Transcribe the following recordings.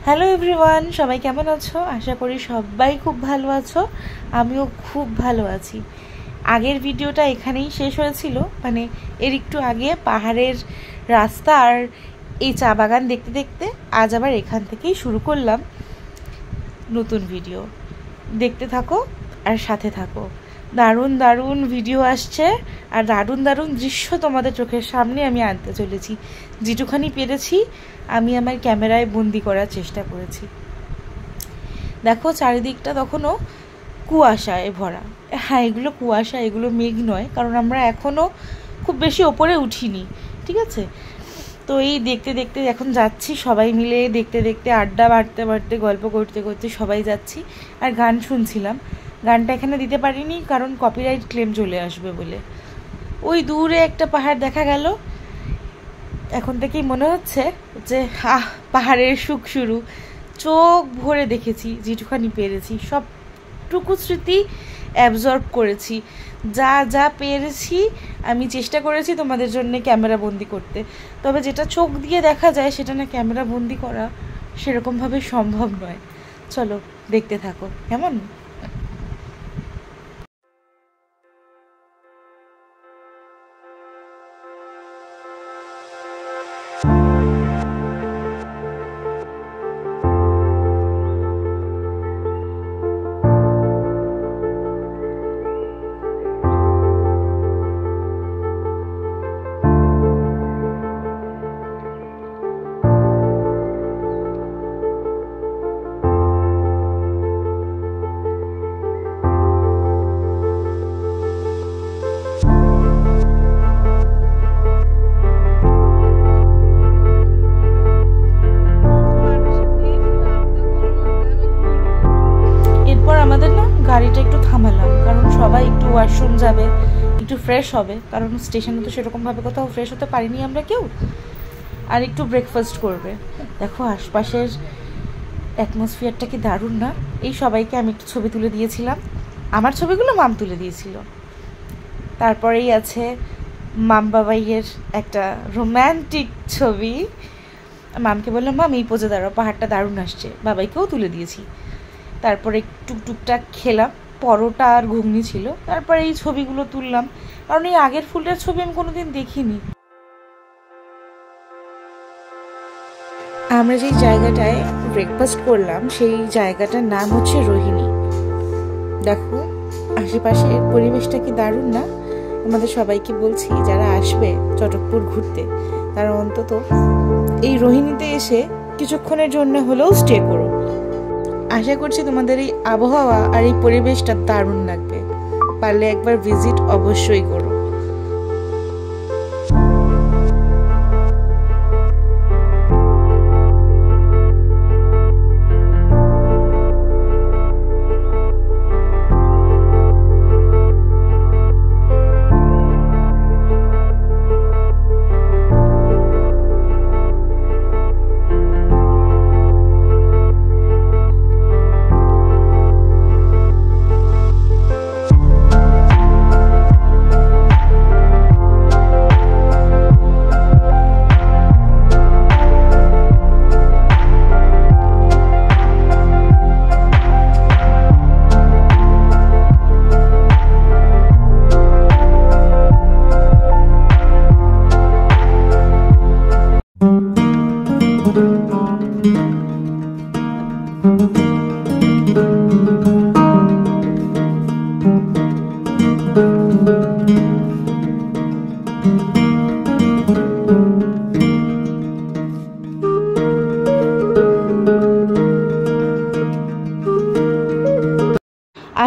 Hello everyone, সবাই কেমন আছো? আশা করি সবাই খুব ভালো আছো। আমিও খুব ভালো আছি। আগের ভিডিওটা এখানেই শেষ হয়েছিল, মানে এর একটু আগে পাহাড়ের রাস্তা আর এই চা বাগান দেখতে দেখতে আজ আবার এখান থেকেই শুরু করলাম নতুন ভিডিও। দেখতে থাকো আর সাথে থাকো। দারুণ দারুণ ভিডিও আসছে আর দারুণ দারুণ দৃশ্য তোমাদের চোখের সামনে আমি আনতে চলেছি। যেটুখানি পেরেছি আমি আমার ক্যামেরায় বন্দি করার চেষ্টা করেছি। দেখো চারিদিকটা তখনও কুয়াশায় ভরা। হ্যাঁ, এগুলো কুয়াশা, এগুলো মেঘ নয়, কারণ আমরা এখনও খুব বেশি ওপরে উঠিনি, ঠিক আছে? তো এই দেখতে দেখতে এখন যাচ্ছি, সবাই মিলে দেখতে দেখতে আড্ডা মারতে মারতে গল্প করতে করতে সবাই যাচ্ছি। আর গান শুনছিলাম। গানটা এখানে দিতে পারিনি কারণ কপিরাইট ক্লেম চলে আসবে বলে। ওই দূরে একটা পাহাড় দেখা গেল। এখন থেকেই মনে হচ্ছে যে পাহাড়ের সুখ শুরু। চোখ ভরে দেখেছি যেটুখানি পেরেছি, সবটুকু স্মৃতি অ্যাবজর্ব করেছি। যা যা পেরেছি আমি চেষ্টা করেছি তোমাদের জন্য ক্যামেরা বন্দি করতে। তবে যেটা চোখ দিয়ে দেখা যায় সেটা না ক্যামেরা বন্দি করা সেরকমভাবে সম্ভব নয়। চলো দেখতে থাকো, কেমন? আমাদের না গাড়িটা একটু থামালাম, কারণ সবাই একটু ওয়াশরুম যাবে, একটু ফ্রেশ হবে, কারণ স্টেশনে তো সেরকমভাবে কোথাও ফ্রেশ হতে পারিনি আমরা কেউ। আর একটু ব্রেকফাস্ট করবে। দেখো আশপাশের অ্যাটমসফিয়ারটা কি দারুণ না? এই সবাইকে আমি একটু ছবি তুলে দিয়েছিলাম। আমার ছবিগুলো মাম তুলে দিয়েছিল। তারপরেই আছে মাম বাবাইয়ের একটা রোম্যান্টিক ছবি। মামকে বললাম, মাম এই পোজে দাঁড়াও, পাহাড়টা দারুণ আসছে। বাবাইকেও তুলে দিয়েছি। তারপরে টুকটাক খেলাম, পরোটা আর ঘুগনি ছিল। তারপরে এই ছবিগুলো তুললাম, কারণ এই আগের ফুলটার ছবি আমি কোনোদিন দেখিনি। আমরা যেই জায়গাটায় ব্রেকফাস্ট করলাম সেই জায়গাটার নাম হচ্ছে রোহিণী। দেখো আশেপাশের পরিবেশটা কি দারুণ না? আমাদের সবাইকে বলছি যারা আসবে চটকপুর ঘুরতে তারা অন্তত এই রোহিণীতে এসে কিছুক্ষণের জন্য হলেও স্টে করো। আশা করছি তোমাদের এই আবহাওয়া আর এই পরিবেশটা দারুণ লাগবে। পারলে একবার ভিজিট অবশ্যই করো।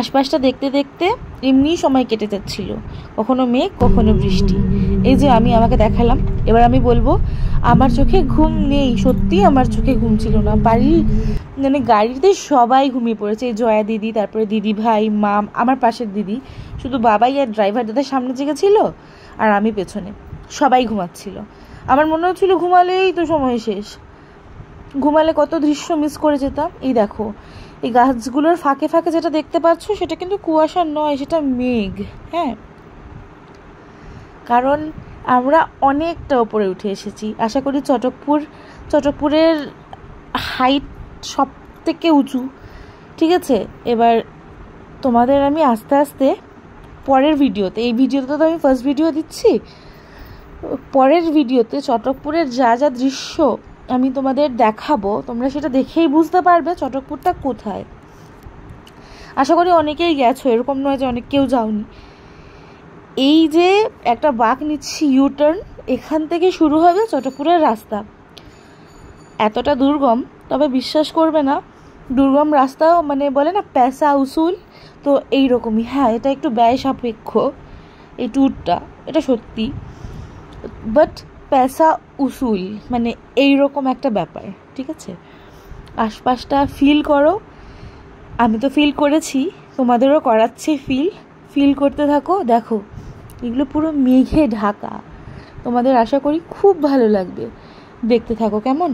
আশপাশটা দেখতে দেখতে এমনি সময় কেটে যাচ্ছিল, কখনো মেঘ কখনো বৃষ্টি। এই যে আমি আমাকে দেখালাম, এবার আমি বলবো আমার চোখে ঘুম নেই। সত্যি আমার চোখে ঘুম ছিল না। বাড়ির মানে গাড়িতে সবাই ঘুমিয়ে পড়েছে। এই জয়া দিদি, তারপরে দিদি ভাই, মাম, আমার পাশের দিদি, শুধু বাবাই আর ড্রাইভার দাদা সামনে জেগেছিল আর আমি পেছনে। সবাই ঘুমাচ্ছিল। আমার মনে হচ্ছিল ঘুমালেই তো সময় শেষ, ঘুমালে কত দৃশ্য মিস করে যেতাম। এই দেখো এই গাছগুলোর ফাঁকে ফাঁকে যেটা দেখতে পাচ্ছ সেটা কিন্তু কুয়াশা নয়, সেটা মেঘ। হ্যাঁ, কারণ আমরা অনেকটা উপরে উঠে এসেছি। আশা করি চটকপুরের হাইট সব থেকে উঁচু, ঠিক আছে। এবার তোমাদের আমি আস্তে আস্তে পরের ভিডিওতে, এই ভিডিওতে তো আমি ফার্স্ট ভিডিও দিচ্ছি, পরের ভিডিওতে চটকপুরের যা যা দৃশ্য আমি তোমাদের দেখাবো, তোমরা সেটা দেখেই বুঝতে পারবে চটকপুরটা কোথায়। আশা করি অনেকেই গেছো, এরকম নয় যে অনেক কেউ যাওনি। এই যে একটা বাঁক নিচ্ছি ইউটার্ন, এখান থেকে শুরু হবে চটকপুরের রাস্তা। এতটা দুর্গম, তবে বিশ্বাস করবে না, দুর্গম রাস্তাও মানে বলে না পয়সা উসুল, তো এইরকমই। হ্যাঁ, এটা একটু ব্যয় সাপেক্ষ এই ট্যুরটা, এটা সত্যি, বাট পয়সা উসুল মানে এইরকম একটা ব্যাপার, ঠিক আছে। আশপাশটা ফিল করো, আমি তো ফিল করেছি, তোমাদেরও করাচ্ছি ফিল করতে থাকো। দেখো এগুলো পুরো মেঘে ঢাকা, তোমাদের আশা করি খুব ভালো লাগবে, দেখতে থাকো কেমন।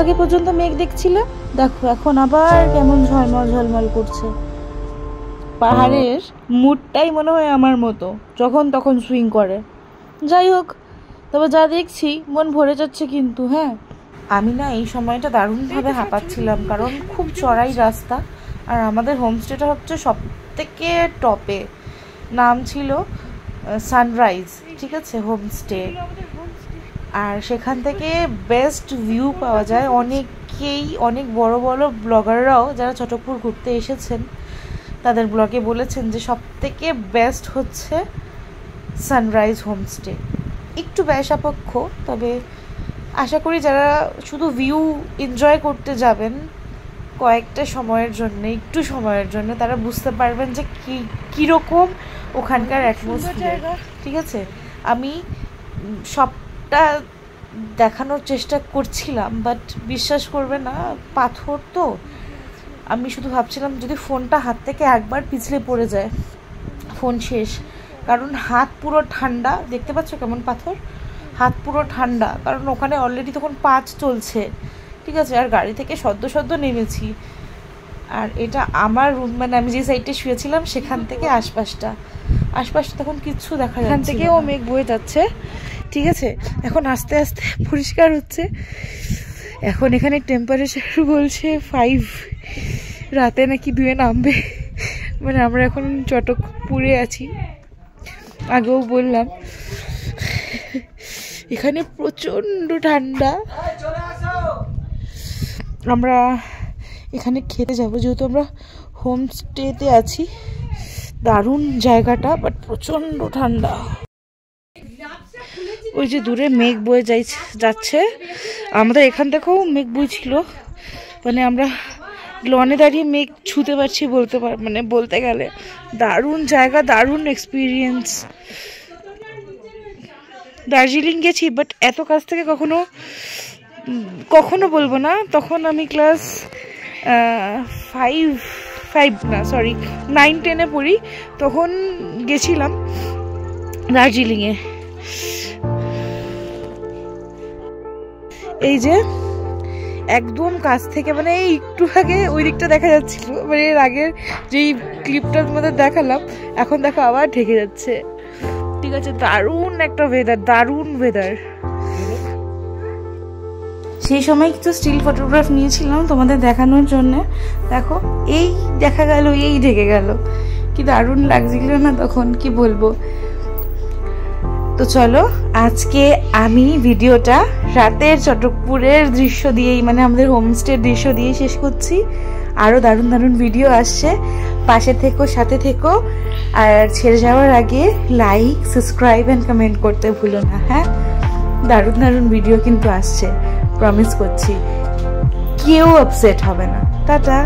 আগে পর্যন্ত মেঘ দেখছিল, দেখো এখন আবার কেমন ঝলমল ঝলমল করছে। পাহাড়ের মুডটাই মনে হয় আমার মতো, যখন তখন সুইং করে। যাই হোক, তবে যা দেখছি মন ভরে যাচ্ছে কিন্তু। হ্যাঁ, আমি না এই সময়টা দারুণভাবে হাঁপাচ্ছিলাম, কারণ খুব চড়াই রাস্তা, আর আমাদের হোমস্টেটা হচ্ছে সব থেকে টপে, নাম ছিল সানরাইজ, ঠিক আছে, হোমস্টে। আর সেখান থেকে বেস্ট ভিউ পাওয়া যায়। অনেক বড় বড় ব্লগাররাও যারা চটকপুর ঘুরতে এসেছেন তাদের ব্লগে বলেছেন যে সব থেকে বেস্ট হচ্ছে সানরাইজ হোমস্টে। একটু ব্যয়সাপেক্ষ, তবে আশা করি যারা শুধু ভিউ এনজয় করতে যাবেন কয়েকটা সময়ের জন্য, একটু সময়ের জন্য, তারা বুঝতে পারবেন যে কীরকম ওখানকার অ্যাটমসফিয়ার, ঠিক আছে। আমি সবটা দেখানোর চেষ্টা করছিলাম, বাট বিশ্বাস করবে না, পাথর তো। আমি শুধু ভাবছিলাম যদি ফোনটা হাত থেকে একবার পিছলে পড়ে যায় ফোন শেষ, কারণ হাত পুরো ঠান্ডা। দেখতে পাচ্ছ কেমন পাথর, হাত পুরো ঠান্ডা, কারণ ওখানে অলরেডি তখন 5 চলছে, ঠিক আছে। আর গাড়ি থেকে সদ্য নেমেছি, আর এটা আমার রুম, মানে আমি যে সাইডে শুয়েছিলাম সেখান থেকে আশপাশটা তখন কিচ্ছু দেখা যাচ্ছে, এখান থেকেও মেঘ বয়ে যাচ্ছে, ঠিক আছে। এখন আস্তে আস্তে পরিষ্কার হচ্ছে। এখন এখানে টেম্পারেচার বলছে 5, রাতে নাকি 2 নামবে। মানে আমরা এখন চটকপুরে আছি, আগেও বললাম, এখানে প্রচণ্ড ঠান্ডা। আমরা এখানে খেতে যাব, যেহেতু আমরা হোমস্টেতে আছি। দারুণ জায়গাটা, বাট প্রচণ্ড ঠান্ডা। ওই যে দূরে মেঘ বয়ে যাচ্ছে, আমাদের এখান থেকেও মেঘ বইছিল, মানে আমরা লনে দাঁড়িয়ে মেঘ ছুঁতে পারছি বলতে গেলে। দারুণ জায়গা, দারুণ এক্সপিরিয়েন্স। দার্জিলিং গেছি, বাট এত কাছ থেকে কখনো বলবো না। তখন আমি ক্লাস 9-10-এ পড়ি, তখন গেছিলাম দার্জিলিংয়ে। এই যে একদম কাছ থেকে, মানে এই একটু আগে ওই দিকটা দেখা যাচ্ছিল, মানে এর আগের যেই ক্লিপটার মধ্যে দেখালাম, এখন দেখো আবার ঢেকে যাচ্ছে। ঠিক আছে, দারুণ একটা ওয়েদার, দারুণ ওয়েদার। সেই সময় কিছু স্টিল ফটোগ্রাফ নিয়েছিলাম তোমাদের দেখানোর জন্য। দেখো এই দেখা গেল, এই ঢেকে গেল, কি দারুণ লাগছিল না তখন, কি বলবো। তো চলো আজকে আমি ভিডিওটা রাতের চটকপুরের দৃশ্য দিয়েই, মানে আমাদের হোমস্টের দৃশ্য দিয়ে শেষ করছি। আরও দারুণ দারুণ ভিডিও আসছে, পাশে থেকো, সাথে থেকো। আর ছেড়ে যাওয়ার আগে লাইক, সাবস্ক্রাইব অ্যান্ড কমেন্ট করতে ভুলো না। হ্যাঁ, দারুণ দারুণ ভিডিও কিন্তু আসছে, প্রমিস করছি, কেউ আপসেট হবে না। টাটা।